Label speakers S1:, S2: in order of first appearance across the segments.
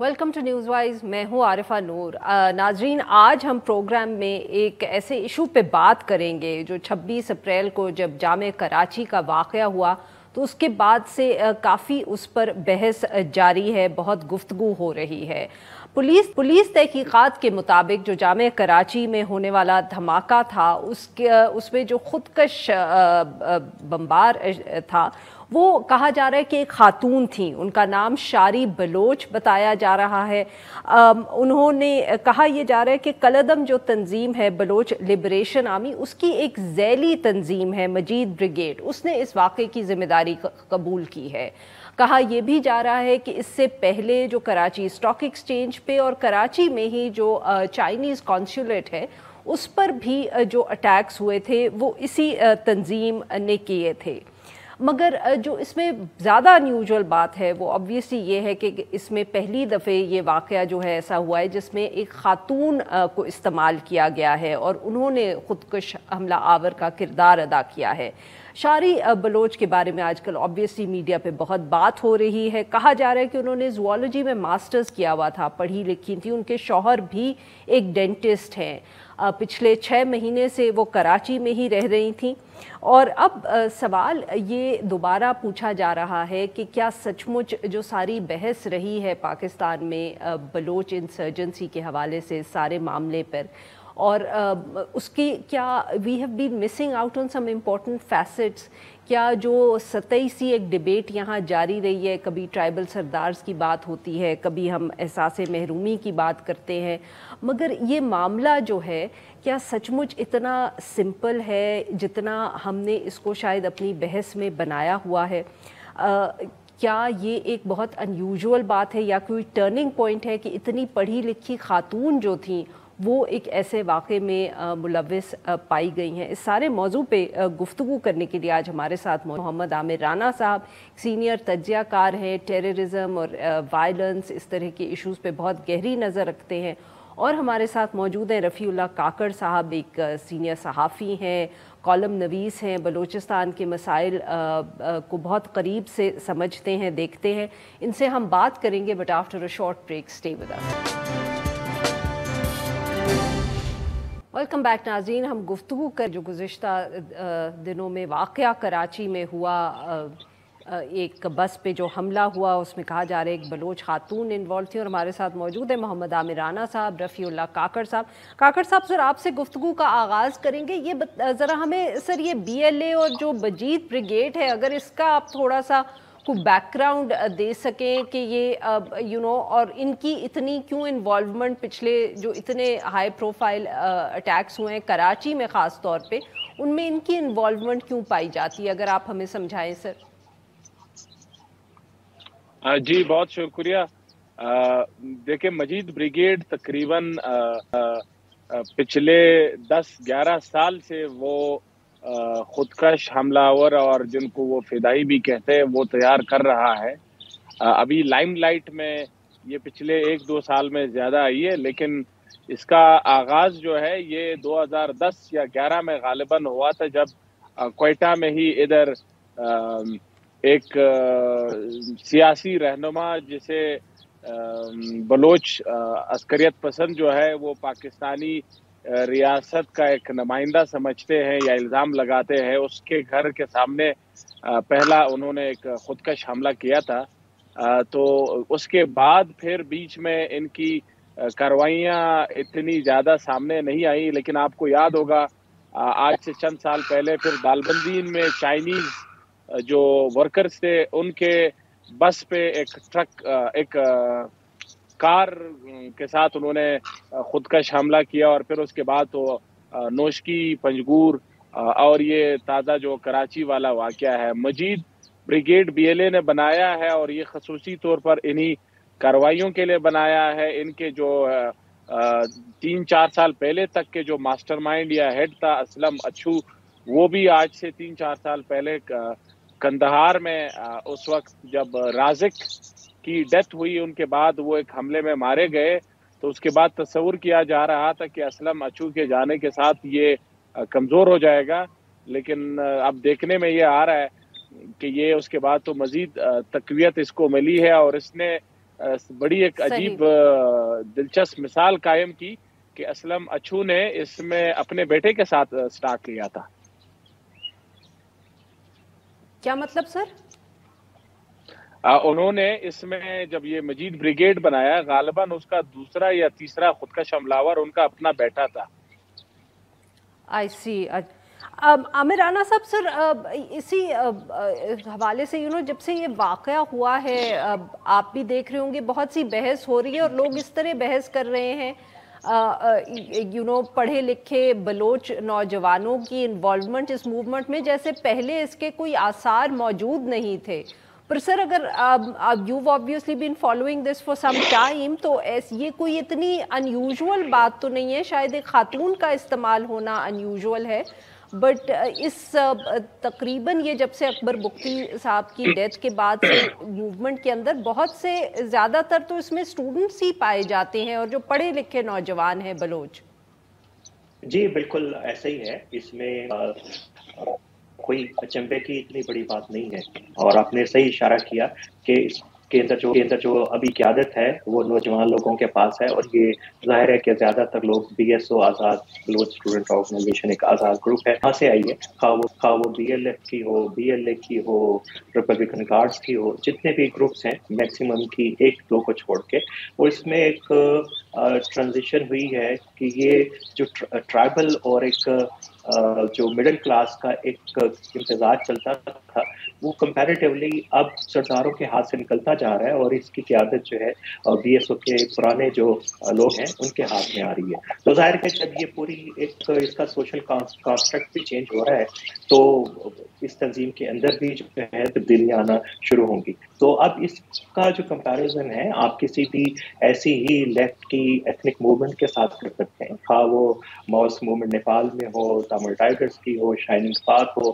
S1: Welcome to news wise. मैं हूँ आरिफा नूर। नाजरीन, आज हम प्रोग्राम में एक ऐसे इशू पे बात करेंगे जो 26 अप्रैल को जब जामे कराची का वाक़या हुआ तो उसके बाद से काफ़ी उस पर बहस जारी है, बहुत गुफ्तगू हो रही है। पुलिस तहकीकात के मुताबिक जो जामे कराची में होने वाला धमाका था उसमें जो खुदकश बमबार था वो कहा जा रहा है कि एक खातून थी, उनका नाम शारी बलोच बताया जा रहा है। उन्होंने कहा यह जा रहा है कि कलदम जो तंजीम है बलोच लिबरेशन आर्मी, उसकी एक ज़ैली तंजीम है मजीद ब्रिगेड, उसने इस वाक़े की ज़िम्मेदारी कबूल की है। कहा यह भी जा रहा है कि इससे पहले जो कराची स्टॉक एक्सचेंज पे और कराची में ही जो चाइनीज़ कॉन्सुलेट है उस पर भी जो अटैक्स हुए थे वो इसी तंजीम ने किए थे। मगर जो इसमें ज़्यादा अनयूजुअल बात है वो ऑब्वियसली ये है कि इसमें पहली दफ़े ये वाक़या जो है ऐसा हुआ है जिसमें एक ख़ातून को इस्तेमाल किया गया है और उन्होंने ख़ुदकुश हमला आवर का किरदार अदा किया है। शारी बलोच के बारे में आजकल ऑब्वियसली मीडिया पे बहुत बात हो रही है। कहा जा रहा है कि उन्होंने ज़ूलॉजी में मास्टर्स किया हुआ था, पढ़ी लिखी थी। उनके शौहर भी एक डेंटिस्ट हैं। पिछले 6 महीने से वो कराची में ही रह रही थी और अब सवाल ये दोबारा पूछा जा रहा है कि क्या सचमुच जो सारी बहस रही है पाकिस्तान में बलोच इंसर्जेंसी के हवाले से सारे मामले पर, और उसकी क्या we have been missing out on some important facets. क्या जो सतही सी एक डिबेट यहाँ जारी रही है, कभी ट्राइबल सरदार्स की बात होती है, कभी हम एहसास महरूमी की बात करते हैं, मगर ये मामला जो है क्या सचमुच इतना सिंपल है जितना हमने इसको शायद अपनी बहस में बनाया हुआ है? क्या ये एक बहुत अनयूजुअल बात है या कोई टर्निंग पॉइंट है कि इतनी पढ़ी लिखी खातून जो थी वो एक ऐसे वाक़े में मुलव्विस पाई गई हैं? इस सारे मौजू पे गुफ्तगू करने के लिए आज हमारे साथ मोहम्मद आमिर राना साहब सीनियर तज्ज़ियाकार हैं, टेररिज्म और वायलेंस इस तरह के इश्यूज़ पे बहुत गहरी नज़र रखते हैं। और हमारे साथ मौजूद हैं रफ़ीउल्लाह काकड़ साहब, एक सीनियर सहाफ़ी हैं, कॉलम नवीस हैं, बलूचिस्तान के मसाइल को बहुत करीब से समझते हैं, देखते हैं। इनसे हम बात करेंगे but after a short break. Stay with us. Welcome back नाज़रीन। हम गुफ्तगू कर जो गुज़िश्ता दिनों में वाक़या कराची में हुआ, एक बस पे जो हमला हुआ उसमें कहा जा रहा है एक बलोच खातून इन्वॉल्व थी। और हमारे साथ मौजूद है मोहम्मद आमिर राना साहब, रफ़ीउल्लाह काकड़ साहब। काकड़ साहब, सर आपसे गुफ्तगू का आगाज़ करेंगे। ये ज़रा हमें सर ये BLA और जो मजीद ब्रिगेड है, अगर इसका आप थोड़ा सा को बैकग्राउंड दे सकें कि ये और इनकी इतनी क्यों इन्वॉल्वमेंट, पिछले जो इतने हाई प्रोफाइल अटैक्स हुए हैं कराची में ख़ास तौर पे, उनमें इनकी इन्वॉल्वमेंट क्यों पाई जाती है, अगर आप हमें समझाएं सर।
S2: जी बहुत शुक्रिया। देखिए, मजीद ब्रिगेड तकरीबन पिछले 10-11 साल से वो खुदकश हमलावर और जिनको वो फिदाई भी कहते हैं वो तैयार कर रहा है। अभी लाइमलाइट में ये पिछले 1-2 साल में ज़्यादा आई है, लेकिन इसका आगाज़ जो है ये 2010 या 11 में गालिबन हुआ था, जब क्वेटा में ही इधर एक सियासी रहनुमा जिसे बलोच अस्करियत पसंद जो है वो पाकिस्तानी रियासत का एक नुमाइंदा समझते हैं या इल्ज़ाम लगाते हैं, उसके घर के सामने पहला उन्होंने एक खुदकश हमला किया था। तो उसके बाद फिर बीच में इनकी कार्रवाइयाँ इतनी ज़्यादा सामने नहीं आई, लेकिन आपको याद होगा आज से चंद साल पहले फिर दालबंदीन में चाइनीज़ जो वर्कर्स थे उनके बस पे एक कार के साथ उन्होंने खुदकश हमला किया, और फिर उसके बाद तो नोशकी, पंजगूर और ये ताज़ा जो कराची वाला वाक़या है, मजीद ब्रिगेड BLA ने बनाया है और ये खसूसी तौर पर इन्हीं कार्रवाइयों के लिए बनाया है। इनके जो 3-4 साल पहले तक के जो मास्टरमाइंड या हेड था असलम अच्छू, वो भी आज से 3-4 साल पहले कंदहार में उस वक्त जब राजिक की डेथ हुई उनके बाद वो एक हमले में मारे गए, तो उसके बाद तस्वुर किया जा रहा था कि असलम अच्छू के जाने के साथ ये कमज़ोर हो जाएगा, लेकिन अब देखने में ये आ रहा है कि ये उसके बाद तो मज़ीद तक़वियत इसको मिली है और इसने بڑی ایک عجیب دلچسپ مثال قائم کی کہ اسلم اچھو نے اس میں اپنے بیٹے کے ساتھ سٹارٹ لیا تھا.
S1: کیا مطلب سر؟
S2: انہوں نے اس میں جب یہ مجید بریگیڈ بنایا غالباً اس کا دوسرا یا تیسرا خودکش حملہ آور ان کا اپنا بیٹا تھا.
S1: آئی سی. عامر رانا صاحب سر اسی حوالے سے جب سے یہ واقعہ ہوا ہے آپ بھی دیکھ رہے ہوں گے بہت سی بحث ہو رہی ہے اور لوگ اس طرح بحث کر رہے ہیں پڑھے لکھے بلوچ نوجوانوں کی انوالومنٹ اس موومنٹ میں جیسے پہلے اس کے کوئی آثار موجود نہیں تھے. پر سر اگر you've obviously been following this for some time تو یہ کوئی اتنی انیوژول بات تو نہیں ہے, شاید ایک خاتون کا استعمال ہونا انیوژول ہے, بٹ اس تقریباً یہ جب سے اکبر بگٹی صاحب کی ڈیتھ کے بعد سے موومنٹ کے اندر بہت سے زیادہ تر تو اس میں اسٹوڈنٹس ہی پائے جاتے ہیں اور جو پڑھے لکھے نوجوان ہیں بلوچ.
S3: جی بالکل ایسا ہی ہے, اس میں کوئی اچنبے کی اتنی بڑی بات نہیں ہے, اور آپ نے صحیح اشارہ کیا کہ اس کے اندر جو ابھی قیادت ہے وہ نوجوان لوگوں کے پاس ہے, اور یہ ظاہر ہے کہ زیادہ تر لوگ بی ایس او آزاد بلوچ اسٹوڈنٹ آرگنائزیشن ایک آزاد گروپ ہے, وہاں سے آئی ہے, خواہ وہ بی ایل ایف کی ہو, بی ایل اے کی ہو, ریپبلکن گارڈز کی ہو, جتنے بھی گروپس ہیں میکسیمم کی ایک دو کو چھوڑ کے, وہ اس میں ایک ٹرانزیشن ہوئی ہے کہ یہ جو ٹرائبل اور ایک جو مڈل کلاس کا ایک امتزاج چلتا تھا وہ کمپیریٹیولی اب سرداروں کے ہاتھ سے نکلتا جا رہا ہے, اور اس کی قیادت جو ہے بی ایس او کے پرانے جو لوگ ہیں ان کے ہاتھ میں آ رہی ہے. تو ظاہر ہے جب یہ پوری ایک اس کا سوشل کانسٹرکٹ بھی چینج ہو رہا ہے تو اس تنظیم کے اندر بھی جو ہے تبدیلیاں آنا شروع ہوں گی. تو اب اس کا جو کمپیریزن ہے آپ کسی بھی ایسی ہی لیفٹ کی ایتھنک موومنٹ کے ساتھ کر سکتے ہیں, خواہ وہ ماؤس موومنٹ نیپال میں ہو, تامل ٹائگرز کی ہو, شائننگ پاتھ ہو,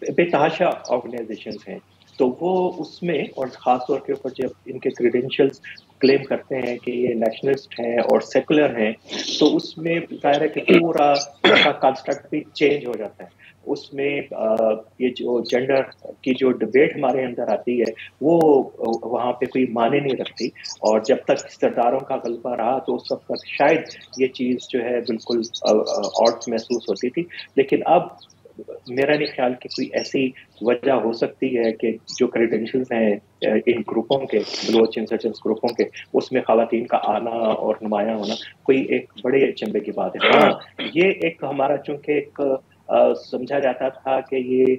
S3: بے تحاشا آرگنائزیشنز ہیں. تو وہ اس میں, اور خاص طور کے اوپر جب ان کے کریڈینشلز کلیم کرتے ہیں کہ یہ نیشنلسٹ ہیں اور سیکولر ہیں, تو اس میں ظاہر ہے کہ پورا کنسٹرکٹ بھی چینج ہو جاتا ہے. اس میں یہ جو جینڈر کی جو ڈبیٹ ہمارے اندر آتی ہے وہ وہاں پہ کوئی معنی نہیں رکھتی, اور جب تک سرداروں کا غلبہ رہا تو اس وقت تک شاید یہ چیز جو ہے بالکل آڈ محسوس ہوتی تھی. لیکن اب میرا نہیں خیال کہ کوئی ایسی وجہ ہو سکتی ہے کہ جو کریڈینشلز ہیں ان گروپوں کے, بلوچ انسرجنس گروپوں کے, اس میں خواتین کا آنا اور نمایاں ہونا کوئی ایک بڑے چنبے کی بات ہے. ہاں یہ ایک ہمارا چونکہ ایک سمجھا جاتا تھا کہ یہ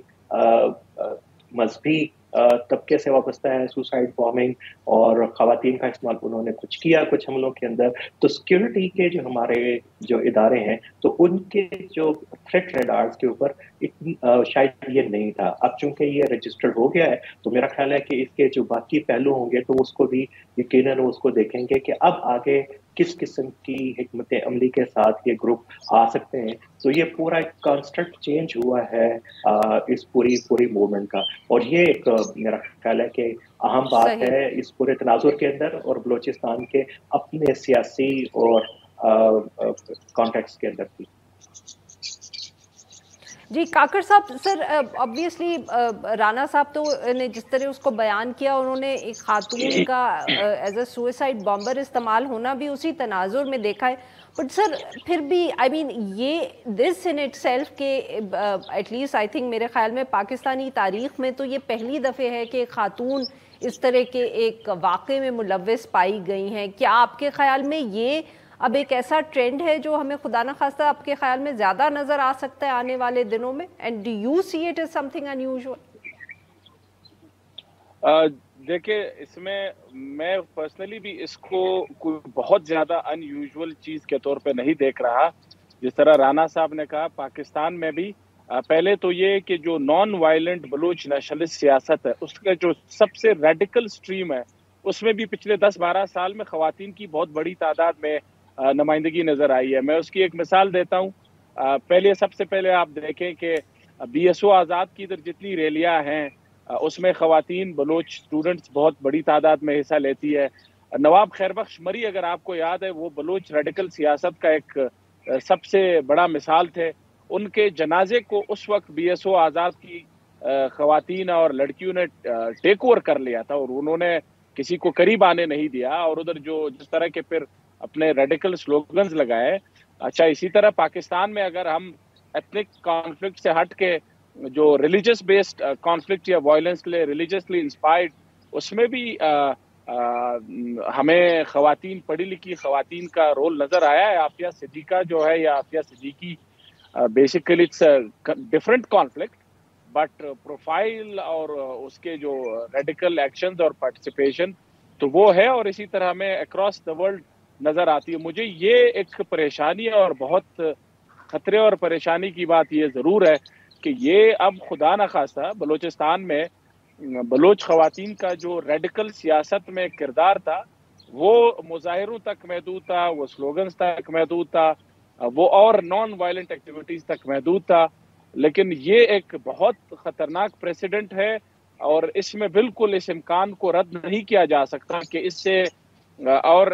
S3: مذہبی طبقے سے وابستہ ہے, سوسائڈ بامبنگ اور خواتین کا استعمال انہوں نے کچھ کیا کچھ حملوں کے اندر, تو سیکیورٹی کے جو ہمارے جو ادارے ہیں تو ان کے جو تھریٹ ریڈارز کے اوپر شاید یہ نہیں تھا. اب چونکہ یہ رجسٹرڈ ہو گیا ہے تو میرا خیال ہے کہ اس کے جو باقی پہلو ہوں گے تو اس کو بھی یقیناً اس کو دیکھیں گے کہ اب آگے کس قسم کی حکمت عملی کے ساتھ یہ گروپ آ سکتے ہیں. تو یہ پورا ایک کانسٹرکٹ چینج ہوا ہے اس پوری موومنٹ کا, اور یہ ایک میرا خیال ہے کہ اہم بات ہے اس پورے تناظر کے اندر اور بلوچستان کے اپنے سیاسی اور کانٹیکس کے اندر بھی.
S1: جی کاکڑ صاحب, سر obviously رانا صاحب تو نے جس طرح اس کو بیان کیا, انہوں نے ایک خاتون کا ایز اے سوئسائڈ بامبر استعمال ہونا بھی اسی تناظر میں دیکھا ہے, بٹ سر پھر بھی آئی مین یہ دس ان اٹ سیلف کہ ایٹ لیسٹ آئی تھنک میرے خیال میں پاکستانی تاریخ میں تو یہ پہلی دفعہ ہے کہ خاتون اس طرح کے ایک واقعے میں ملوث پائی گئی ہیں. کیا آپ کے خیال میں یہ اب ایک ایسا ٹرینڈ ہے جو ہمیں خدا نخواستہ آپ کے خیال میں زیادہ نظر آ سکتا ہے آنے والے دنوں میں, and do you see it is something unusual?
S2: دیکھیں اس میں پرسنلی بھی اس کو کوئی بہت زیادہ ان یوزول چیز کے طور پہ نہیں دیکھ رہا. جس طرح رانا صاحب نے کہا پاکستان میں بھی پہلے تو یہ کہ جو نان وائلنٹ بلوچ نیشنلسٹ سیاست ہے اس کا جو سب سے ریڈیکل سٹریم ہے اس میں بھی پچھلے 10-12 سال میں خواتین کی بہت بڑی تعداد میں نمائندگی نظر آئی ہے. میں اس کی ایک مثال دیتا ہوں. سب سے پہلے آپ دیکھیں کہ بی ایس او آزاد کی ادھر جتنی ریلیاں ہیں اس میں خواتین بلوچ اسٹوڈنٹس بہت بڑی تعداد میں حصہ لیتی ہے. نواب خیر بخش مری اگر آپ کو یاد ہے وہ بلوچ ریڈیکل سیاست کا ایک سب سے بڑا مثال تھے. ان کے جنازے کو اس وقت بی ایس او آزاد کی خواتین اور لڑکیوں نے ٹیک اوور کر لیا تھا, اور انہوں نے किसी को करीब आने नहीं दिया, और उधर जो जिस तरह के फिर अपने रेडिकल स्लोगन्स लगाए। अच्छा, इसी तरह पाकिस्तान में अगर हम एथनिक कॉन्फ्लिक्ट से हट के जो रिलीजियस बेस्ड कॉन्फ्लिक्ट या वायलेंस के लिए रिलीजियसली इंस्पायर्ड, उसमें भी हमें खवातीन, पढ़ी लिखी खवातीन का रोल नजर आया है। आफिया सिद्दीका जो है, या Aafia Siddiqui, basically it's different conflict, but profile और उसके जो रेडिकल एक्शंस और पार्टिसिपेशन तो वो है, और इसी तरह हमें अक्रॉस द वर्ल्ड नजर आती है। मुझे ये एक परेशानी और बहुत खतरे और परेशानी की बात ये जरूर है कि ये अब खुदा न खास्ता बलूचिस्तान में बलोच खवातीन का जो रेडिकल सियासत में किरदार था वो मुजाहिरों तक महदूद था, वो स्लोगन्स तक महदूद था, वो और नॉन वायलेंट एक्टिविटीज तक महदूद था। लेकिन ये एक बहुत खतरनाक प्रेसिडेंट है, और इसमें बिल्कुल इस इम्कान को रद्द नहीं किया जा सकता कि इससे और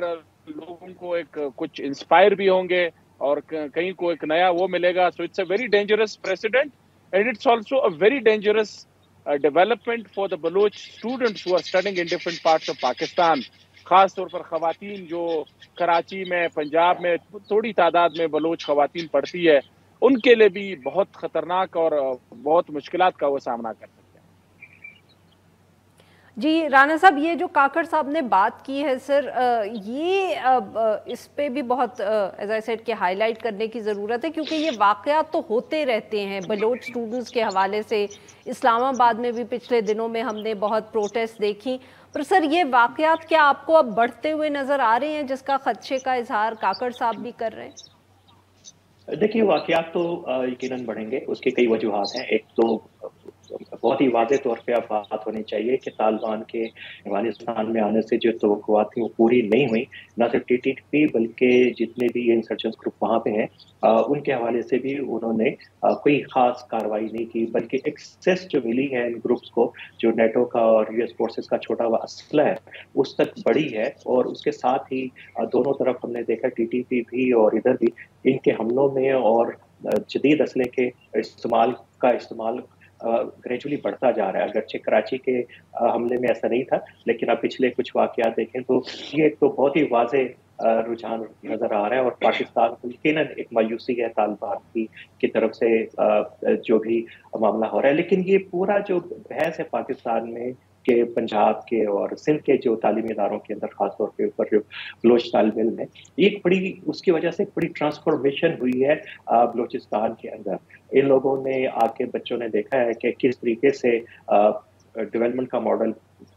S2: लोगों को एक कुछ इंस्पायर भी होंगे और कहीं को एक नया वो मिलेगा। So it's a very dangerous president, and it's also a very dangerous development for the Baloch students who are studying in different parts of Pakistan. खास तौर पर खवातीन जो कराची में, पंजाब में थोड़ी तादाद में बलोच खवातीन पढ़ती है, उनके लिए भी बहुत खतरनाक और बहुत मुश्किलात का वो सामना कर सकते हैं।
S1: जी राना साहब, ये जो काकड़ साहब ने बात की है सर, ये इस पे भी बहुत एज आई सेड के हाईलाइट करने की ज़रूरत है, क्योंकि ये वाक़यात तो होते रहते हैं बलोच स्टूडेंट्स के हवाले से। इस्लामाबाद में भी पिछले दिनों में हमने बहुत प्रोटेस्ट देखी, पर सर ये वाक़यात क्या आपको अब बढ़ते हुए नज़र आ रहे हैं, जिसका खदशे का इजहार काकड़ साहब भी कर रहे हैं?
S3: देखिए, वाक़यात तो यकीनन बढ़ेंगे, उसकी कई वजूहात हैं। एक तो बहुत ही वाज़े तौर पे अब बात होनी चाहिए कि तालिबान के अफगानिस्तान में आने से जो तवक्कुआत थी वो पूरी नहीं हुई। न सिर्फ टीटीपी बल्कि जितने भी इंसर्जेंट्स ग्रुप वहाँ पे हैं उनके हवाले से भी उन्होंने कोई ख़ास कार्रवाई नहीं की, बल्कि एक्सेस जो मिली है इन ग्रुप्स को, जो नेटो का और यूएस फोर्सेस का छोटा हुआ असला है, उस तक बढ़ी है। और उसके साथ ही दोनों तरफ हमने देखा, टीटीपी भी और इधर भी, इनके हमलों में और जदीद असले के इस्तेमाल ग्रेजुअली बढ़ता जा रहा है। अगरचे कराची के हमले में ऐसा नहीं था, लेकिन अब पिछले कुछ वाक़यात देखें तो ये एक तो बहुत ही वाज़े रुझान नज़र आ रहा है, और पाकिस्तान को यकीनन एक मायूसी है तालिबान की तरफ से जो भी मामला हो रहा है। लेकिन ये पूरा जो बहस है पाकिस्तान में के पंजाब के और सिंध के जो तालीमी इदारों के अंदर खासतौर पे ऊपर जो बलोच तालिब इल्म है, एक बड़ी उसकी वजह से एक बड़ी ट्रांसफॉर्मेशन हुई है बलोचिस्तान के अंदर। इन लोगों ने आके बच्चों ने देखा है कि किस तरीके से डेवलपमेंट का मॉडल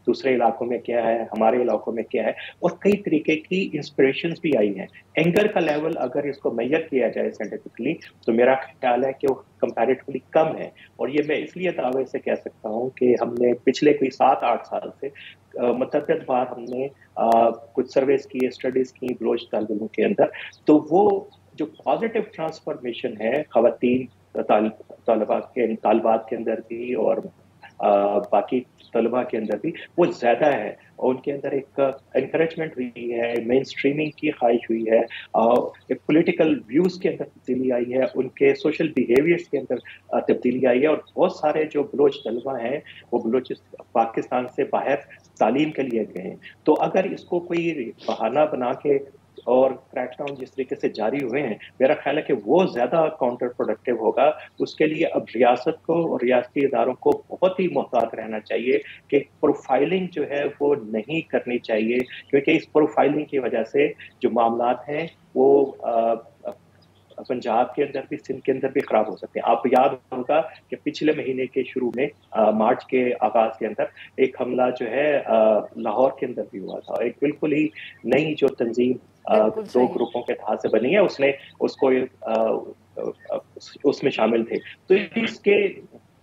S3: दूसरे इलाकों में क्या है, हमारे इलाकों में क्या है, और कई तरीके की इंस्पिरेशंस भी आई हैं। एंगर का लेवल अगर इसको मेजर किया जाए साइंटिफिकली तो मेरा ख्याल है कि वो कंपैरेटिवली कम है। और ये मैं इसलिए दावे से कह सकता हूँ कि हमने पिछले कोई 7-8 साल से मुतअद्दिद बार हमने कुछ सर्वेस की, स्टडीज की बलोच तालिबों के अंदर, तो वो जो पॉजिटिव ट्रांसफॉर्मेशन है खवातीन तालिबात के अंदर भी और बाकी तलबा के अंदर भी, वो ज़्यादा है। और उनके अंदर एक एनकरेजमेंट हुई है, मेन स्ट्रीमिंग की ख्वाहिश हुई है, एक पॉलिटिकल व्यूज़ के अंदर तब्दीली आई है, उनके सोशल बिहेवियर्स के अंदर तब्दीली आई है। और बहुत सारे जो बलोच तलबा हैं वो बलोच पाकिस्तान से बाहर तालीम के लिए गए हैं। तो अगर इसको कोई बहाना बना के और क्रैकडाउन जिस तरीके से जारी हुए हैं, मेरा ख्याल है कि वो ज़्यादा काउंटर प्रोडक्टिव होगा। उसके लिए अब रियासत को और रियासती इदारों को बहुत ही मुहतात रहना चाहिए कि प्रोफाइलिंग जो है वो नहीं करनी चाहिए, क्योंकि इस प्रोफाइलिंग की वजह से जो मामलात हैं वो पंजाब के अंदर भी, सिंध के अंदर भी खराब हो सकते हैं। आप याद होगा कि पिछले महीने के शुरू में मार्च के आगाज के अंदर एक हमला जो है लाहौर के अंदर भी हुआ था। एक बिल्कुल ही नई जो तंजीम 2 ग्रुपों के तहत से बनी है, उसने उसको उसमें शामिल थे। तो इसके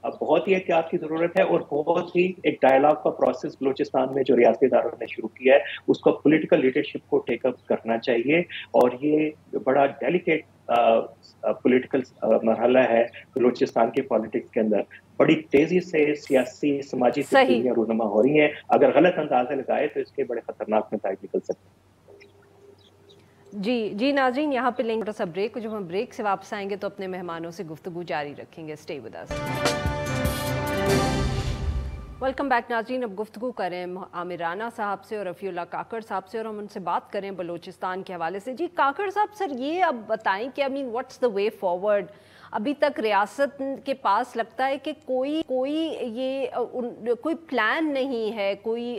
S3: बहुत ही एहतियात की जरूरत है, और बहुत ही एक डायलॉग का प्रोसेस बलूचिस्तान में जो रियासती इदारों ने शुरू किया है उसको पॉलिटिकल लीडरशिप को टेकअप करना चाहिए। और ये बड़ा डेलिकेट पॉलिटिकल मरहला है बलूचिस्तान की पॉलिटिक्स के अंदर। बड़ी तेजी से सियासी समाजी तब्दीलियां रूनुमा हो रही हैं। अगर गलत अंदाजा लगाए तो इसके बड़े खतरनाक नतीजे निकल सकते हैं।
S1: जी नाज़रीन, यहाँ पे लेंगे थोड़ा सा ब्रेक। जब हम ब्रेक से वापस आएंगे तो अपने मेहमानों से गुफ्तगू जारी रखेंगे। Stay with us. Welcome back नाज़रीन। अब गुफ्तगू करें आमिर राना साहब से और रफ़ीउल्लाह काकड़ साहब से, और हम उनसे बात करें बलूचिस्तान के हवाले से। जी काकड़ साहब, सर ये अब बताएं कि व्हाट्स द वे फॉरवर्ड। अभी तक रियासत के पास लगता है कि कोई कोई प्लान नहीं है, कोई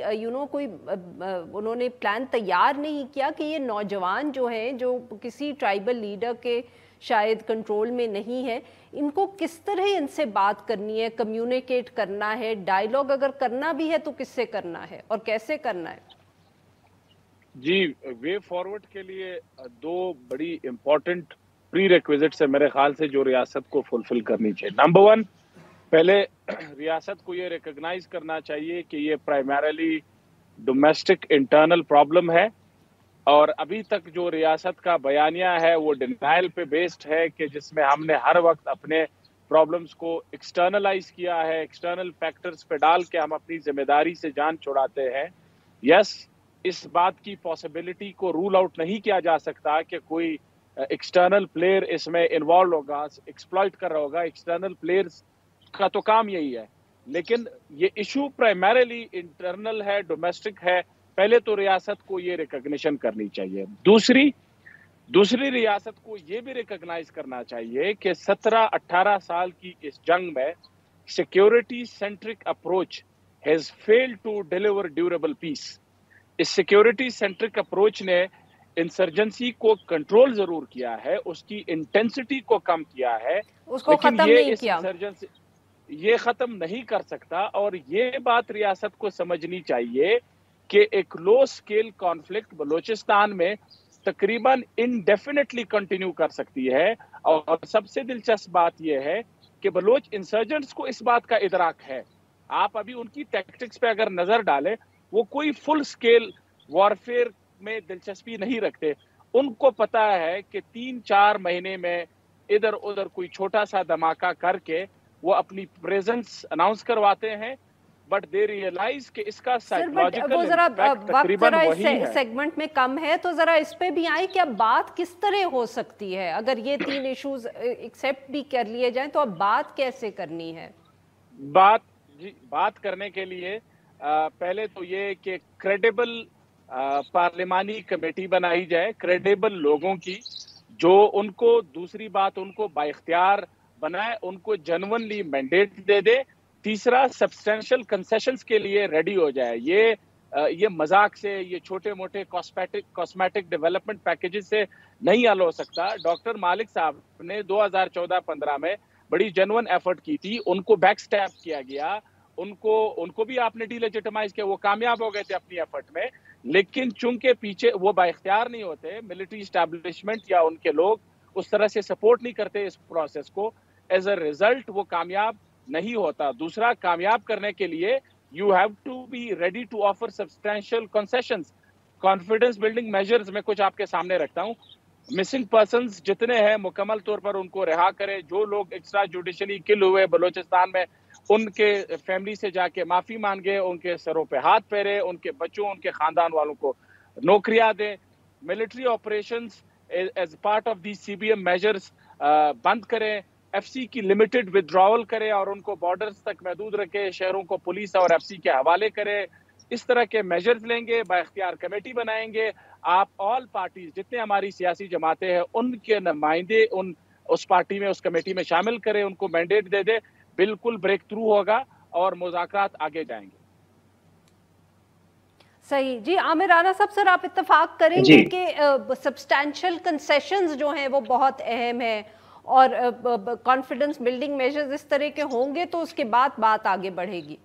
S1: उन्होंने प्लान तैयार नहीं किया कि ये नौजवान जो हैं, जो किसी ट्राइबल लीडर के शायद कंट्रोल में नहीं है, इनको किस तरह इनसे बात करनी है, कम्युनिकेट करना है, डायलॉग अगर करना भी है तो किससे करना है और कैसे करना है?
S2: जी, वे फॉरवर्ड के लिए दो बड़ी इंपॉर्टेंट प्री रिक्विजिट्स है मेरे ख्याल से जो रियासत को फुलफिल करनी चाहिए। नंबर वन, पहले रियासत को ये रिकॉग्नाइज करना चाहिए कि ये प्राइमरीली डोमेस्टिक इंटरनल प्रॉब्लम है, और अभी तक जो रियासत का बयानिया है वो डिनाइल पे बेस्ड है कि जिसमें हमने हर वक्त अपने प्रॉब्लम्स को एक्सटर्नलाइज किया है, एक्सटर्नल फैक्टर्स पे डाल के हम अपनी जिम्मेदारी से जान छुड़ाते हैं। यस, इस बात की पॉसिबिलिटी को रूल आउट नहीं किया जा सकता कि कोई एक्सटर्नल प्लेयर इसमें इन्वॉल्व होगा, एक्सप्लॉइट कर रहा होगा। एक्सटर्नल प्लेयर्स का तो काम यही है, लेकिन ये इशू प्राइमरीली इंटरनल है, डोमेस्टिक है। पहले तो रियासत को ये रिकॉग्निशन करनी चाहिए। दूसरी रियासत को ये भी रिकॉग्नाइज करना चाहिए कि 17-18 साल की इस जंग में security centric approach has failed to deliver durable peace. इस सिक्योरिटी सेंट्रिक अप्रोच ने इंसर्जेंसी को कंट्रोल जरूर किया है, उसकी इंटेंसिटी को कम किया है,
S1: उसको खत्म नहीं किया।
S2: इंसर्जेंसी ये खत्म नहीं कर सकता। और ये बात रियासत को समझनी चाहिए कि एक लो स्केल कॉन्फ्लिक्ट बलूचिस्तान में तकरीबन इंडेफिनेटली कंटिन्यू कर सकती है। और सबसे दिलचस्प बात यह है कि बलोच इंसर्जेंट्स को इस बात का इदराक है। आप अभी उनकी टैक्टिक्स पे अगर नजर डालें, वो कोई फुल स्केल वॉरफेयर में दिलचस्पी नहीं रखते। उनको पता है कि 3-4 महीने में इधर उधर कोई छोटा सा धमाका करके वो अपनी प्रेजेंस अनाउंस करवाते हैं, बट दे रियलाइज कि इसका साइकोलॉजिकल इम्पैक्ट तकरीबन वही है।
S1: सेगमेंट में कम है, तो जरा इस पे भी आए कि अब बात किस तरह हो सकती है। अगर ये 3 इश्यूज एक्सेप्ट भी कर लिए जाएं तो अब बात कैसे करनी है?
S2: बात करने के लिए पहले तो ये कि क्रेडिबल पार्लिमानी कमेटी बनाई जाए, क्रेडिबल लोगों की, जो उनको, दूसरी बात, उनको बाइख्तियार बनाए, उनको जेन्युइनली मैंडेट दे दे। तीसरा, सब्सटेंशियल कंसेशंस के लिए रेडी हो जाए। ये मजाक से, ये छोटे मोटे कॉस्मेटिक डेवलपमेंट पैकेजेस से नहीं हल हो सकता। डॉक्टर मालिक साहब ने 2014-15 में बड़ी जेन्युइन एफर्ट की थी, उनको बैक स्टैप किया गया, उनको भी आपने डीलेजिटिमाइज किया। वो कामयाब हो गए थे अपनी एफर्ट में, लेकिन चूंकि पीछे वो बाइख्तियार नहीं होते, मिलिट्री एस्टैब्लिशमेंट या उनके लोग उस तरह से सपोर्ट नहीं करते इस प्रोसेस को, एज अ रिजल्ट वो कामयाब नहीं होता। दूसरा, कामयाब करने के लिए you have to be ready to offer substantial concessions. Confidence building measures में कुछ आपके सामने रखता हूँ। मिसिंग पर्संस जितने हैं मुकम्मल तौर पर उनको रिहा करें। जो लोग एक्स्ट्रा जुडिशली किल हुए बलूचिस्तान में, उनके फैमिली से जाके माफी मांगे, उनके सरों पे हाथ फेरे, उनके बच्चों, उनके खानदान वालों को नौकरियां दें। Military operations as part of the CBM measures बंद करें। FC की लिमिटेड विड्रॉवल करें और उनको बॉर्डर्स तक महदूद रखें, शहरों को पुलिस और FC के हवाले करें। इस तरह के मेजर्स लेंगे, बाइख्तियार कमेटी बनाएंगे। आप ऑल पार्टीज, जितने हमारी सियासी जमातें हैं, उनके नुमाइंदे उस पार्टी में, उस कमेटी में शामिल करें, उनको मैंडेट दे दे। बिल्कुल ब्रेक थ्रू होगा और मुज़ाकरात आगे जाएंगे।
S1: सही जी। आमिर राना साहब, सर आप इत्तेफाक करेंगे कि सब्सटेंशियल कंसेशंस जो हैं वो बहुत अहम है, और कॉन्फिडेंस बिल्डिंग मेजर्स इस तरह के होंगे तो उसके बाद बात आगे बढ़ेगी?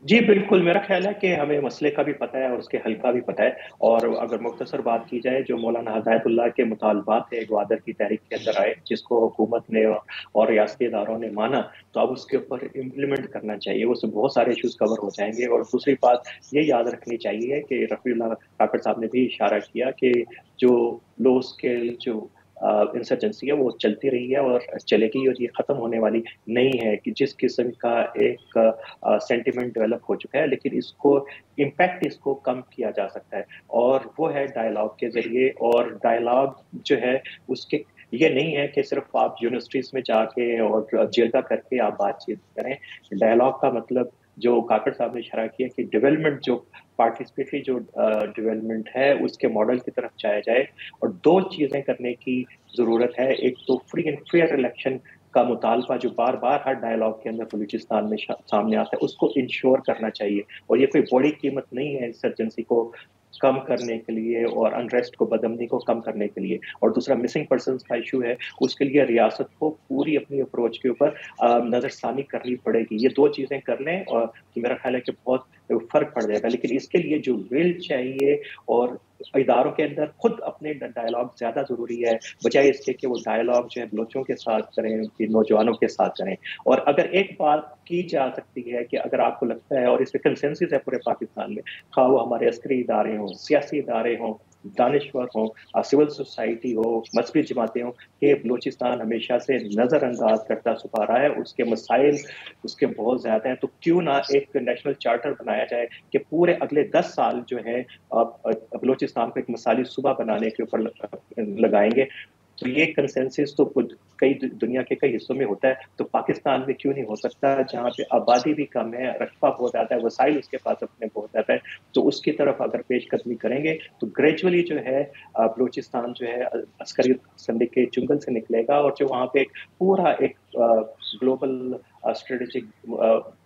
S3: जी बिल्कुल, मेरा ख्याल है कि हमें मसले का भी पता है और उसके हल का भी पता है। और अगर मुख्तसर बात की जाए, जो मौलाना हिदायतुल्लाह के मुतालबात थे ग्वादर की तहरीक के अंदर आए, जिसको हुकूमत ने और रियासती इदारों ने माना, तो अब उसके ऊपर इम्प्लीमेंट करना चाहिए। उससे बहुत सारे इशूज़ कवर हो जाएंगे। और दूसरी बात ये याद रखनी चाहिए कि रफ़ीउल्लाह काकड़ साहब ने भी इशारा किया कि जो लो स्केल जो इंसर्जेंसी है वो चलती रही है और चलेगी, और ये ख़त्म होने वाली नहीं है। कि जिस किस्म का एक सेंटिमेंट डेवलप हो चुका है, लेकिन इसको इम्पैक्ट इसको कम किया जा सकता है, और वो है डायलॉग के ज़रिए। और डायलॉग जो है उसके یہ نہیں ہے کہ صرف آپ یونیورسٹیز میں جا کے اور جرگہ کر کے آپ بات چیت کریں. ڈائلاگ کا مطلب جو کاکڑ صاحب نے اشارہ کیا کہ ڈیولپمنٹ جو پارٹیسپیٹری جو ڈیولپمنٹ ہے اس کے ماڈل کی طرف جایا جائے. اور دو چیزیں کرنے کی ضرورت ہے. ایک تو فری اینڈ فیئر الیکشن کا مطالبہ جو بار بار ہر ڈائلاگ کے اندر بلوچستان میں سامنے آتا ہے اس کو انشور کرنا چاہیے. اور یہ کوئی بڑی قیمت نہیں ہے انسرجنسی کو کم کرنے کے لیے اور انریسٹ کو بدمنی کو کم کرنے کے لیے. اور دوسرا مسنگ پرسنس کا ایشو ہے, اس کے لیے ریاست کو پوری اپنی اپروچ کے اوپر نظر ثانی کرنی پڑے گی. یہ دو چیزیں کر لیں اور میرا خیال ہے کہ بہت فرق پڑ جائے گا. لیکن اس کے لیے جو ول چاہیے اور اداروں کے اندر خود اپنے ڈائلاگ زیادہ ضروری ہے, بجائے اس کے کہ وہ ڈائلاگ جو ہے بلوچوں کے ساتھ کریں, ان کی نوجوانوں کے ساتھ کریں. اور اگر ایک بات کی جا سکتی ہے کہ اگر آپ کو لگتا ہے, اور اس پہ کنسنسس ہے پورے پاکستان میں, خواہ وہ ہمارے عسکری ادارے ہوں, سیاسی ادارے ہوں, دانشور ہوں, سول سوسائٹی ہو, مذہبی جماعتیں ہوں, کہ بلوچستان ہمیشہ سے نظر انداز کرتا چھپا رہا ہے, اس کے مسائل اس کے بہت زیادہ ہیں, تو کیوں نہ ایک نیشنل چارٹر بنایا جائے کہ پورے اگلے 10 سال جو ہے بلوچستان کو ایک مثالی صوبہ بنانے کے اوپر لگائیں گے. تو یہ کنسنسس تو کئی دنیا کے کئی حصوں میں ہوتا ہے, تو پاکستان میں کیوں نہیں ہو سکتا, جہاں پہ آبادی بھی کم ہے, رقبہ بہت زیادہ ہے, وسائل اس کے پاس اپنے بہت زیادہ ہے. تو اس کی طرف اگر پیش قدمی کریں گے تو گریجولی جو ہے بلوچستان جو ہے عسکری سندھ کے چنگل سے نکلے گا, اور جو وہاں پہ پورا ایک گلوبل اسٹریٹجک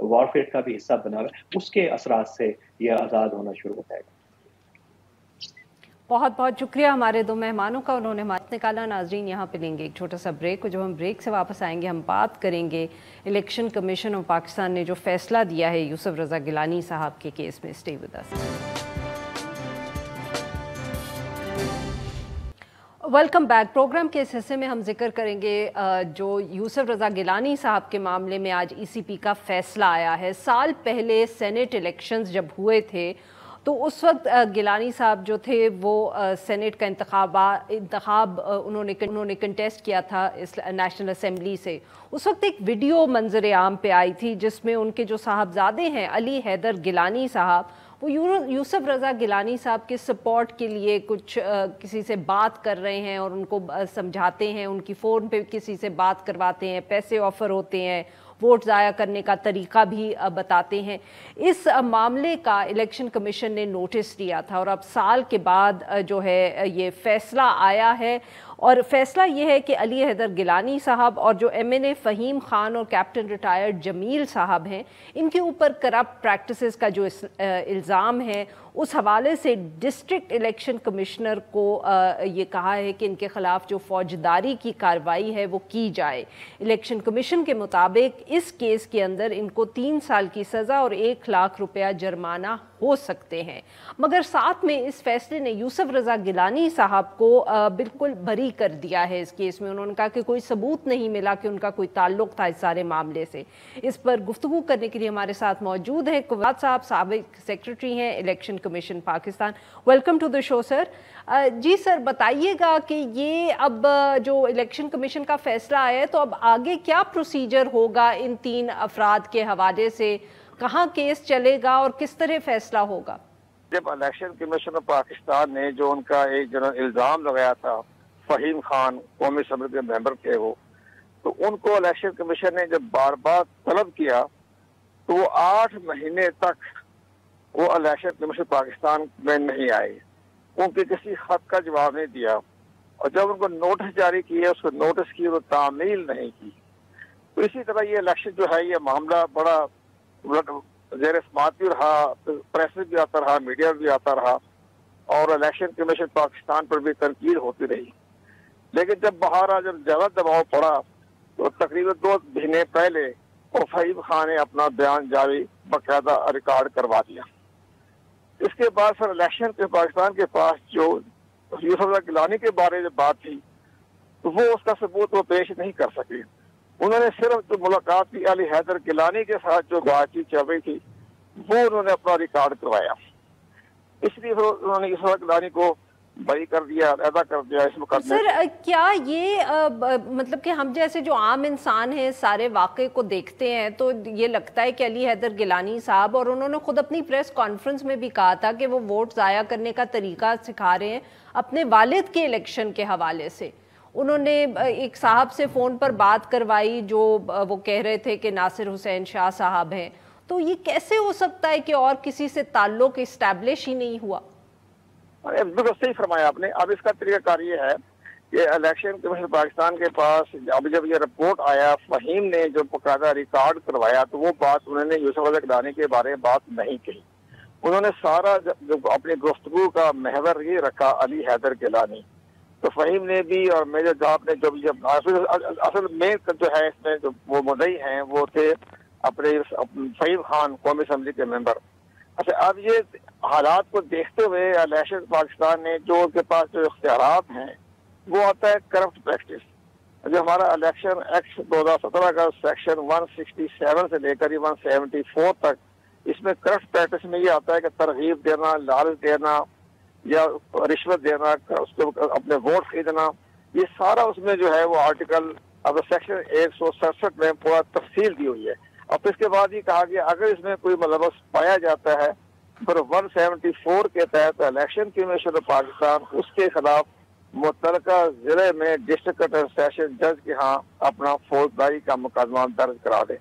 S3: وارفیئر کا بھی حصہ بنا ہوا ہے, اس کے اثرات سے یہ آزاد ہونا شروع ہو جائے گا.
S1: بہت بہت شکریہ ہمارے دو مہمانوں کا, انہوں نے مات نکالا. ناظرین یہاں پہ لیں گے ایک چھوٹا سا بریک, اور جب ہم بریک سے واپس آئیں گے ہم بات کریں گے الیکشن کمیشن آف پاکستان نے جو فیصلہ دیا ہے یوسف رضا گیلانی صاحب کے کیس میں. Stay with us. Welcome back. Programme کے اس حصے میں ہم ذکر کریں گے جو یوسف رضا گیلانی صاحب کے معاملے میں آج ای سی پی کا فیصلہ آیا ہے. سال پہلے سینٹ الیکشنز جب ہوئے تھے تو اس وقت گیلانی صاحب جو تھے وہ سینٹ کا انتخاب انہوں نے کنٹیسٹ کیا تھا اس نیشنل اسمبلی سے. اس وقت ایک ویڈیو منظر عام پہ آئی تھی جس میں ان کے جو صاحبزادے ہیں علی حیدر گیلانی صاحب, وہ یوسف رضا گیلانی صاحب کے سپورٹ کے لیے کچھ کسی سے بات کر رہے ہیں اور ان کو سمجھاتے ہیں, ان کی فون پہ کسی سے بات کرواتے ہیں, پیسے آفر ہوتے ہیں, ووٹ ضائع کرنے کا طریقہ بھی بتاتے ہیں. اس معاملے کا الیکشن کمیشن نے نوٹس لیا تھا, اور اب سال کے بعد جو ہے یہ فیصلہ آیا ہے. اور فیصلہ یہ ہے کہ علی حیدر گیلانی صاحب اور جو ایم این اے فہیم خان اور کیپٹن ریٹائرڈ جمیل صاحب ہیں, ان کے اوپر کرپٹ پریکٹسز کا جو الزام ہے, اس حوالے سے ڈسٹرکٹ الیکشن کمشنر کو یہ کہا ہے کہ ان کے خلاف جو فوجداری کی کارروائی ہے وہ کی جائے. الیکشن کمیشن کے مطابق اس کیس کے اندر ان کو 3 سال کی سزا اور 1 لاکھ روپیہ جرمانہ ہو سکتے ہیں. مگر ساتھ میں اس فیصلے نے یوسف رضا گیلانی صاحب کو بالکل بری کر دیا ہے اس کیس میں. انہوں نے کہا کہ کوئی ثبوت نہیں ملا کہ ان کا کوئی تعلق تھا اس سارے معاملے سے. اس پر گفتگو کرنے کے لیے ہمارے ساتھ موجود ہیں قوات صاحب, سابق سیکرٹری ہیں Election Commission Pakistan. Welcome to the show sir. جی سر, بتائیے گا کہ یہ اب جو الیکشن کمیشن کا فیصلہ آیا ہے تو اب آگے کیا پروسیجر ہوگا ان 3 افراد کے حوالے سے, کہاں کیس چلے گا اور کس طرح فیصلہ ہوگا؟
S4: جب الیکشن کمیشن آف پاکستان نے جو ان کا ایک الزام لگایا تھا فہیم خان قومی اسمبلی کے ممبر تھے وہ, تو ان کو الیکشن کمیشن نے جب بار بار طلب کیا تو وہ 8 مہینے تک وہ الیکشن کمیشن پاکستان میں نہیں آئے, ان کے کسی خط کا جواب نہیں دیا. اور جب ان کو نوٹس جاری کیے اس کو نوٹس کی وہ تعمیل نہیں کی. تو اسی طرح یہ الیکشن جو ہے یہ معاملہ بڑا زیر سماعت بھی رہا, پریس بھی آتا رہا, میڈیا بھی آتا رہا, اور الیکشن کمیشن پاکستان پر بھی تنقید ہوتی رہی. لیکن جب بہارا جب زیادہ دباؤ پڑا تو تقریباً 2 مہینے پہلے فہیم خان نے اپنا بیان جاری باقاعدہ ریکارڈ کروا دیا. اس کے بعد پھر الیکشن کے پاکستان کے پاس جو یوسف رضا گیلانی کے بارے میں بات تھی تو وہ اس کا ثبوت وہ پیش نہیں کر سکے. انہوں نے صرف جو ملاقات کی علی حیدر گیلانی کے ساتھ جو بات چیت چل رہی تھی وہ انہوں نے اپنا ریکارڈ کروایا. اس لیے انہوں نے یوسف رضا گیلانی کو بری کر دیا, علیحدہ کر دیا اس مقدمے.
S1: سر کیا یہ مطلب کہ ہم جیسے جو عام انسان ہیں سارے واقعے کو دیکھتے ہیں تو یہ لگتا ہے کہ علی حیدر گیلانی صاحب, اور انہوں نے خود اپنی پریس کانفرنس میں بھی کہا تھا کہ وہ ووٹ ضائع کرنے کا طریقہ سکھا رہے ہیں اپنے والد کے الیکشن کے حوالے سے, उन्होंने एक साहब से फ़ोन पर बात करवाई जो वो कह रहे थे कि नासिर हुसैन शाह साहब हैं। तो ये कैसे हो सकता है कि और किसी से ताल्लुक इस्टेब्लिश ही नहीं हुआ?
S4: बिल्कुल सही फरमाया आपने। अब इसका तरीकाकार ये है कि इलेक्शन कमीशन पाकिस्तान के पास अब जब ये रिपोर्ट आया, फहीम ने जो बकायदा रिकॉर्ड करवाया, तो वो बात उन्होंने यूसुफ रज़ा गिलानी के बारे में बात नहीं कही। उन्होंने सारा जो अपनी गुफ्तगू का महवर ये रखा अली हैदर गिलानी। तो फहीम ने भी और मेजर जाप ने जब असल में जो है इसमें जो वो मुद्दई हैं वो थे अपने फहीम खान, कौमी असम्बली के मेंबर। अच्छा, अब ये हालात को देखते हुए इलेक्शन पाकिस्तान ने जो उनके पास जो इख्तियारात हैं वो आता है करप्ट प्रैक्टिस। जो हमारा इलेक्शन एक्ट 2017 का सेक्शन 167 से लेकर 174 तक, इसमें करप्ट प्रैक्टिस में ये आता है कि तरगीब देना, लालच देना या रिश्वत देना, उसको अपने वोट खरीदना, ये सारा उसमें जो है वो आर्टिकल अब सेक्शन 167 में पूरा तफसील दी हुई है। और इसके बाद ये कहा गया अगर इसमें कोई मुलव्वस पाया जाता है फिर 174 के तहत इलेक्शन कमीशन ऑफ पाकिस्तान उसके खिलाफ मुतलका जिले में डिस्ट्रिक्ट सेशन जज के यहाँ अपना फौजदारी का मुकदमा दर्ज करा दे।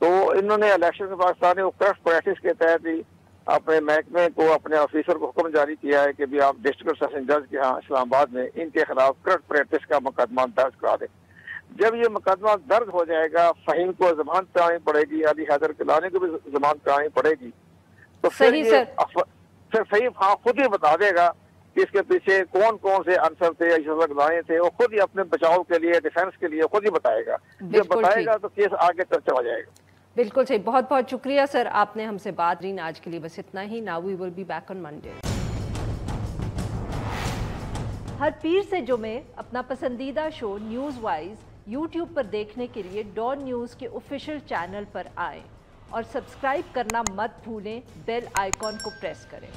S4: तो इन्होंने इलेक्शन पाकिस्तान ने वो करप्ट प्रैक्टिस के तहत ही अपने महकमे को, अपने ऑफिसर को हुक्म जारी किया है कि भी आप डिस्ट्रिक्ट सेशन जज के यहाँ इस्लामाबाद में इनके खिलाफ करप्ट प्रैक्टिस का मुकदमा दर्ज करा दे। जब ये मुकदमा दर्ज हो जाएगा, फहीम को जमानत करानी पड़ेगी, अली हैदर गिलानी को भी जमानत करानी पड़ेगी, तो फिर फहीम खान खुद ही बता देगा कि इसके पीछे कौन कौन से आंसर थे, गिलानी थे, वो खुद ही अपने बचाव के लिए, डिफेंस के लिए खुद ही बताएगा। जब बताएगा तो केस आगे चर्चा हो जाएगा।
S1: बिल्कुल सही, बहुत बहुत शुक्रिया सर, आपने हमसे बात की। आज के लिए बस इतना ही। Now we will be back on Monday. हर पीर से जुमे अपना पसंदीदा शो न्यूज़ वाइज यूट्यूब पर देखने के लिए डॉन न्यूज़ के ऑफिशियल चैनल पर आएं और सब्सक्राइब करना मत भूलें, बेल आइकॉन को प्रेस करें।